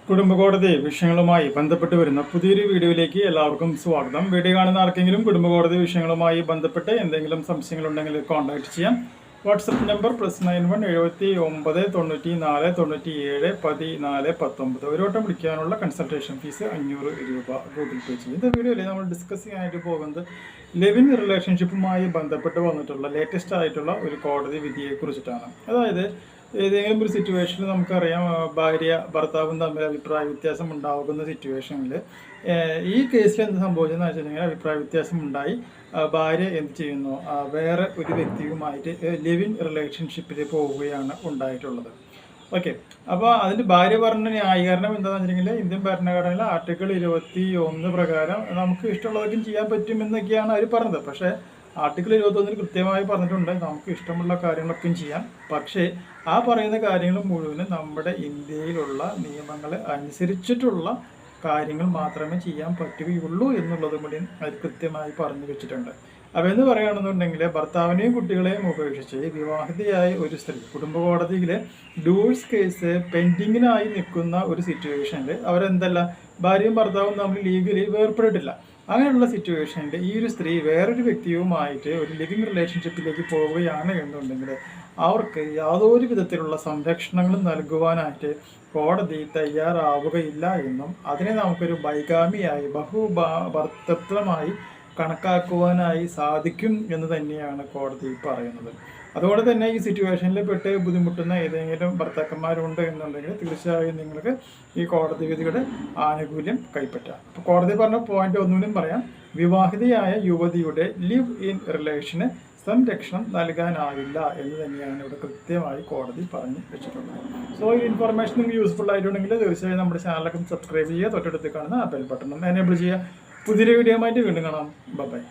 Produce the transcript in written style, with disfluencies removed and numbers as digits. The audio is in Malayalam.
കുടുംബകോടതി വിഷയങ്ങളുമായി ബന്ധപ്പെട്ട് വരുന്ന പുതിയൊരു വീഡിയോയിലേക്ക് എല്ലാവർക്കും സ്വാഗതം. വീഡിയോ കാണുന്ന ആർക്കെങ്കിലും കുടുംബകോടതി വിഷയങ്ങളുമായി ബന്ധപ്പെട്ട് എന്തെങ്കിലും സംശയങ്ങളുണ്ടെങ്കിൽ കോൺടാക്ട് ചെയ്യാം. WhatsApp number +91 79 94 97 14 19. ഒരു വട്ടം വിളിക്കാനുള്ള കൺസൾട്ടേഷൻ ഫീസ് 500 രൂപ ഗൂഗിൾ പേ ചെയ്യും. ഈ വീഡിയോയിൽ നമ്മൾ ഡിസ്കസ് ചെയ്യാനായിട്ട് പോകുന്നത് ലിവിങ് റിലേഷൻഷിപ്പുമായി ബന്ധപ്പെട്ട് വന്നിട്ടുള്ള ലേറ്റസ്റ്റ് ആയിട്ടുള്ള ഒരു കോടതി വിധിയെ കുറിച്ചിട്ടാണ്. അതായത് ഏതെങ്കിലും ഒരു സിറ്റുവേഷനിൽ നമുക്കറിയാം, ഭാര്യ ഭർത്താവും തമ്മിൽ അഭിപ്രായ വ്യത്യാസം ഉണ്ടാകുന്ന സിറ്റുവേഷനിൽ ഈ കേസിൽ എന്ത് സംഭവിച്ചെന്ന് വെച്ചിട്ടുണ്ടെങ്കിൽ അഭിപ്രായ വ്യത്യാസം ഉണ്ടായി. ഭാര്യ എന്ത് ചെയ്യുന്നു, വേറെ ഒരു വ്യക്തിയുമായിട്ട് ലിവിങ് റിലേഷൻഷിപ്പിൽ പോവുകയാണ് ഉണ്ടായിട്ടുള്ളത്. ഓക്കെ, അപ്പോൾ അതിൻ്റെ ഭാര്യ പറഞ്ഞ ന്യായീകരണം എന്താണെന്ന് വെച്ചിട്ടുണ്ടെങ്കിൽ ഇന്ത്യൻ ഭരണഘടനയിലെ ആർട്ടിക്കിൾ 21 പ്രകാരം നമുക്ക് ഇഷ്ടമുള്ളതൊക്കെ ചെയ്യാൻ പറ്റുമെന്നൊക്കെയാണ് അവർ പറഞ്ഞത്. പക്ഷേ ആർട്ടിക്കിൾ 21 കൃത്യമായി പറഞ്ഞിട്ടുണ്ട് നമുക്ക് ഇഷ്ടമുള്ള കാര്യങ്ങളൊക്കെ ചെയ്യാം. പക്ഷേ ആ പറയുന്ന കാര്യങ്ങൾ മുഴുവനും നമ്മുടെ ഇന്ത്യയിലുള്ള നിയമങ്ങളെ അനുസരിച്ചിട്ടുള്ള കാര്യങ്ങൾ മാത്രമേ ചെയ്യാൻ പറ്റുകയുള്ളൂ എന്നുള്ളതും കൂടി അത് കൃത്യമായി പറഞ്ഞു വെച്ചിട്ടുണ്ട്. അപ്പോൾ എന്ന് പറയുകയാണെന്നുണ്ടെങ്കിൽ ഭർത്താവിനെയും കുട്ടികളെയും ഉപേക്ഷിച്ച് വിവാഹിതയായ ഒരു സ്ത്രീ കുടുംബകോടതിയിലെ ഡിവോഴ്സ് കേസ് പെൻഡിങ്ങിനായി നിൽക്കുന്ന ഒരു സിറ്റുവേഷനിൽ അവരെന്തല്ല, ഭാര്യയും ഭർത്താവും തമ്മിൽ ലീഗലി വേർപ്പെട്ടിട്ടില്ല. അങ്ങനെയുള്ള സിറ്റുവേഷനിൽ ഈ ഒരു സ്ത്രീ വേറൊരു വ്യക്തിയുമായിട്ട് ഒരു ലിവിങ് റിലേഷൻഷിപ്പിലേക്ക് പോവുകയാണ് എന്നുണ്ടെങ്കിൽ അവർക്ക് യാതൊരു വിധത്തിലുള്ള സംരക്ഷണങ്ങളും നൽകുവാനായിട്ട് കോടതി തയ്യാറാവുകയില്ല എന്നും അതിനെ നമുക്കൊരു ബൈഗാമിയായി ഭർത്തൃത്വമായി കണക്കാക്കുവാനായി സാധിക്കും എന്ന് തന്നെയാണ് കോടതി പറയുന്നത്. അതുകൊണ്ട് തന്നെ ഈ സിറ്റുവേഷനിൽ പെട്ട് ബുദ്ധിമുട്ടുന്ന ഏതെങ്കിലും ഭർത്താക്കന്മാരുണ്ട് എന്നുണ്ടെങ്കിൽ തീർച്ചയായും നിങ്ങൾക്ക് ഈ കോടതി വിധിയുടെ ആനുകൂല്യം കൈപ്പറ്റാം. അപ്പോൾ കോടതി പറഞ്ഞ പോയിന്റ് ഒന്നുകൂടി പറയാം, വിവാഹിതയായ യുവതിയുടെ ലിവ് ഇൻ റിലേഷന് സംരക്ഷണം നൽകാനാവില്ല എന്ന് തന്നെയാണ് ഇവിടെ കൃത്യമായി കോടതി പറഞ്ഞു വെച്ചിട്ടുള്ളത്. സോ ഈ ഇൻഫർമേഷൻ നിങ്ങൾക്ക് യൂസ്ഫുൾ ആയിട്ടുണ്ടെങ്കിൽ തീർച്ചയായും നമ്മുടെ ചാനലൊക്കെ സബ്സ്ക്രൈബ് ചെയ്യുക, തൊട്ടടുത്ത് കാണുന്ന ബെൽ ബട്ടണും എനേബിൾ ചെയ്യുക. പുതിയൊരു വീഡിയോ ആയിട്ട് വീണ്ടും കാണാം. ബൈ.